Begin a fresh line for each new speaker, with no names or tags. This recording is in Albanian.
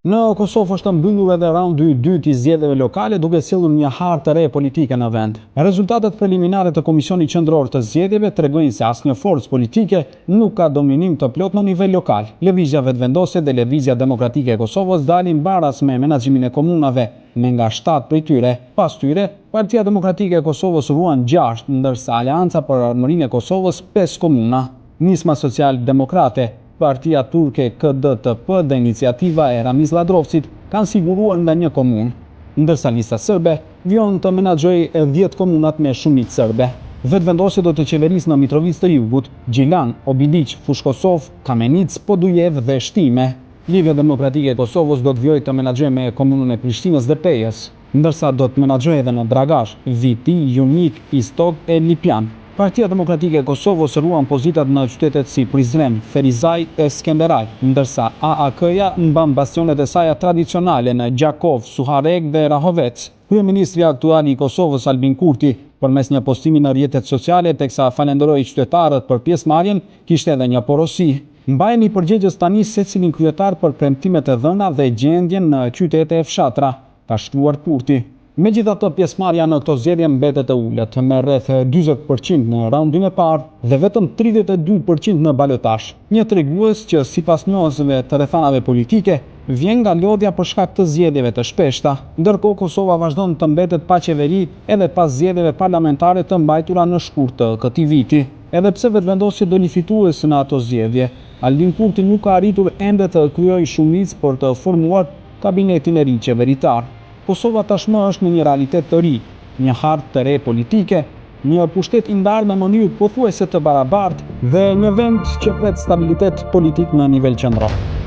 Në Kosovë është mbyllur edhe raundi i dytë i zgjedhjeve lokale, duke sjellur një harë të re politike në vend. Rezultatet preliminare të Komisionit Qendror të Zgjedhjeve tregojnë se asnjë forcë politike nuk ka dominim të plotë në nivel lokal. Lëvizja Vetëvendosje dhe Lëvizja Demokratike e Kosovës dalin baraz me menaxhimin e komunave, me nga 7 prej tyre. Pas tyre, Partia Demokratike e Kosovës ruan 6, ndërsa Aleanca për Armërinë e Kosovës 5 komuna. Nisma Social-Demokrate, Partia Turke KDTP dhe Iniciativa e Ramiz Ladrovcit kanë siguruar nga 1 komunë, ndërsa Lista Serbe vion të menaxhojë 10 komunat me shumicë serbe. Vetëvendosje do të qeverisë në Mitrovicë të Jugut, Gjilan, Obiliq, Fushkosov, Kamenic, Podujev dhe Shtime. Lëvizja Demokratike e Kosovës do të vijojë të menaxhojë me komunën e Prishtinës dhe Pejës, ndërsa do të menaxhojë edhe në Dragash, Viti, Junik, Istok e Lipjan. Partia Demokratike e Kosovës ruan pozitat në qytetet si Prizren, Ferizaj e Skenderaj, ndërsa AAK-ja mban bastionet e saj tradicionale në Gjakov, Suhareg dhe Rahovec. Kryeministri aktual i Kosovës Albin Kurti, përmes një postimi në rrjetet sociale, teksa falenderoi qytetarët për pjesëmarrjen, kishte edhe një porosi: mbajeni përgjegjës tani secilin kryetar për premtimet e dhëna dhe gjendjen në qytete e fshatra, ka shkruar Kurti. Megjithatë, pjesëmarrja në këto zgjedhje mbetet e ulët, me rreth 40% në raundin e parë dhe vetëm 32% në balotazh. Një tregues që sipas njohësve të rrethanave politike vjen nga lodhja për shkak të zgjedhjeve të shpeshta. Ndërkohë, Kosova vazhdon të mbetet pa qeveri edhe pas zgjedhjeve parlamentare të mbajtura në shkurt të këtij viti. Edhe pse Vetëvendosje doli fitues në ato zgjedhje, Albin Kurti nuk ka arritur ende të krijojë shumicë për të formuar kabinetin e ri qeveritar. Kosova tashmë është në një realitet të ri, një hartë të re politike, një pushtet i ndarë në mënyrë pothuajse të barabartë dhe një vend që pret stabilitet politik në nivel qendror.